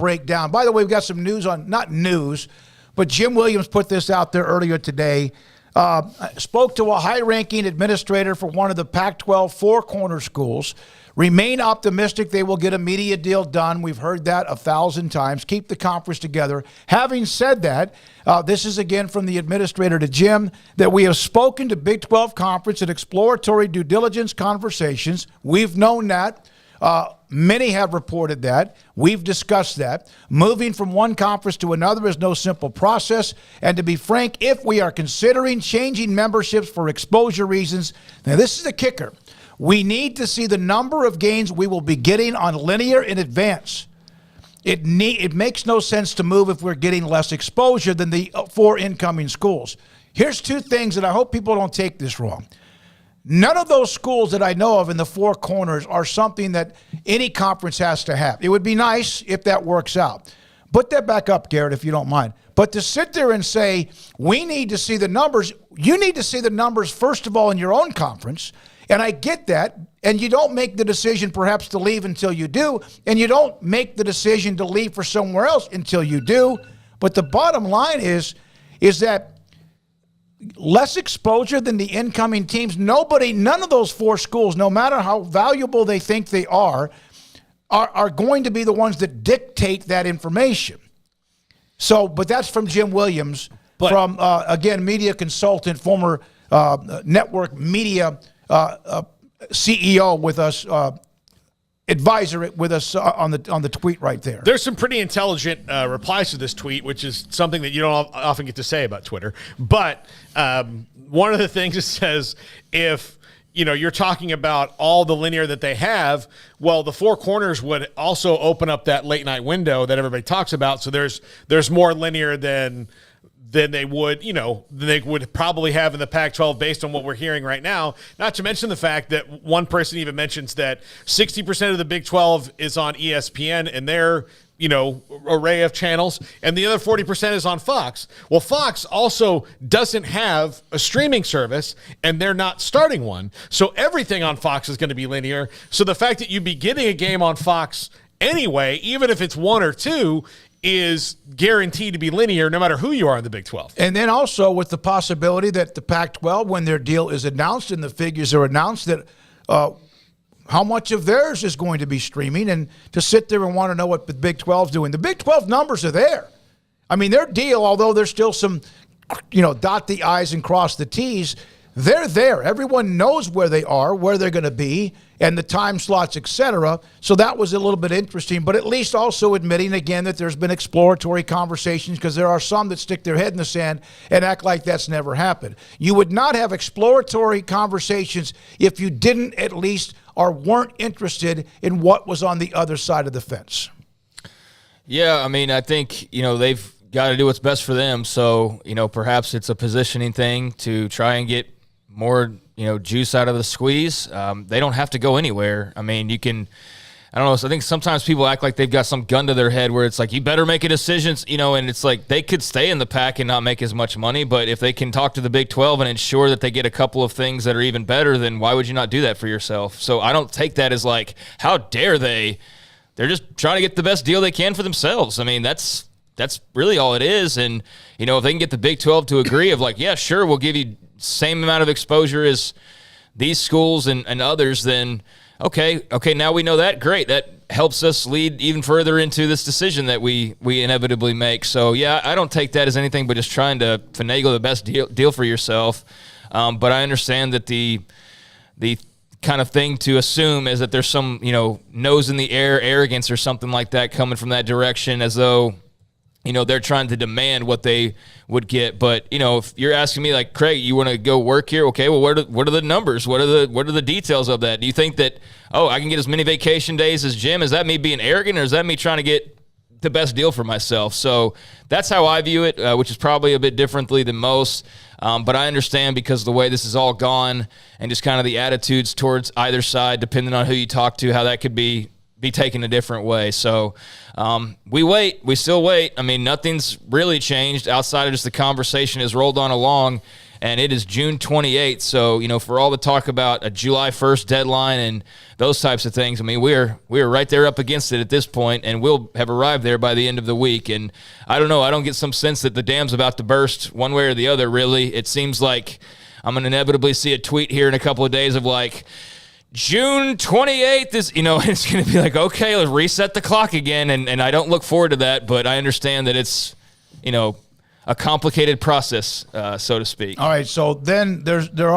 break down. By the way, we've got some news on, not news, but Jim Williams put this out there earlier today. Spoke to a high-ranking administrator for one of the Pac-12 four-corner schools. Remain optimistic they will get a media deal done. We've heard that 1,000 times. Keep the conference together. Having said that, this is again from the administrator to Jim, that we have spoken to Big 12 Conference and exploratory due diligence conversations. We've known that. Many have reported that. We've discussed that. Moving from one conference to another is no simple process. And to be frank, if we are considering changing memberships for exposure reasons, now this is the kicker. We need to see the number of games we will be getting on linear in advance. It makes no sense to move if we're getting less exposure than the four incoming schools. Here's two things, and I hope people don't take this wrong. None of those schools that I know of in the four corners are something that any conference has to have. It would be nice if that works out. Put that back up, Garrett, if you don't mind. But to sit there and say, we need to see the numbers, you need to see the numbers, first of all, in your own conference. And I get that. And you don't make the decision perhaps to leave until you do. And you don't make the decision to leave for somewhere else until you do. But the bottom line is that less exposure than the incoming teams. None of those four schools, no matter how valuable they think they are going to be the ones that dictate that information. So, but that's from Jim Williams, from, again, media consultant, former network media CEO with us, advisor with us on the tweet right there. There's some pretty intelligent replies to this tweet, which is something that you don't often get to say about Twitter. But one of the things it says, if you're talking about all the linear that they have, well, the four corners would also open up that late night window that everybody talks about. So there's more linear than they would probably have in the Pac-12 based on what we're hearing right now. Not to mention the fact that one person even mentions that 60% of the Big 12 is on ESPN and their array of channels, and the other 40% is on Fox. Well, Fox also doesn't have a streaming service, and they're not starting one. So everything on Fox is going to be linear. So the fact that you'd be getting a game on Fox anyway, even if it's one or two, is guaranteed to be linear no matter who you are in the Big 12. And then also with the possibility that the Pac-12, when their deal is announced and the figures are announced, that how much of theirs is going to be streaming, and to sit there and want to know what the Big 12 is doing. The Big 12 numbers are there. I mean, their deal, although there's still some, dot the I's and cross the T's, they're there. Everyone knows where they are, where they're going to be, and the time slots, et cetera. So that was a little bit interesting, but at least also admitting again that there's been exploratory conversations, because there are some that stick their head in the sand and act like that's never happened. You would not have exploratory conversations if you didn't at least or weren't interested in what was on the other side of the fence. Yeah, I mean, I think, they've got to do what's best for them. So, perhaps it's a positioning thing to try and get more, juice out of the squeeze. They don't have to go anywhere. I mean, I don't know. So I think sometimes people act like they've got some gun to their head where it's like, you better make a decision, and it's like they could stay in the Pac and not make as much money. But if they can talk to the Big 12 and ensure that they get a couple of things that are even better, then why would you not do that for yourself? So I don't take that as like, how dare they? They're just trying to get the best deal they can for themselves. I mean, that's really all it is. And, if they can get the Big 12 to agree of like, yeah, sure, we'll give you same amount of exposure as these schools and others, then okay, now we know that. Great. That helps us lead even further into this decision that we inevitably make. So, yeah, I don't take that as anything but just trying to finagle the best deal for yourself. But I understand that the kind of thing to assume is that there's some, nose in the air arrogance or something like that coming from that direction, as though they're trying to demand what they would get. But, if you're asking me like, Craig, you want to go work here? Okay, well, what are the numbers? What are the details of that? Do you think that, I can get as many vacation days as Jim? Is that me being arrogant, or is that me trying to get the best deal for myself? So that's how I view it, which is probably a bit differently than most. But I understand, because the way this is all gone and just kind of the attitudes towards either side, depending on who you talk to, how that could be taken a different way. So we still wait. I mean, nothing's really changed outside of just the conversation has rolled on along. and it is June 28th. So, for all the talk about a July 1st deadline and those types of things, I mean, we're right there up against it at this point, and we'll have arrived there by the end of the week. And I don't know, I don't get some sense that the dam's about to burst one way or the other, really. It seems like I'm going to inevitably see a tweet here in a couple of days of like, June 28th is, it's going to be like, okay, let's reset the clock again. And I don't look forward to that, but I understand that it's, a complicated process, so to speak. All right. So then there are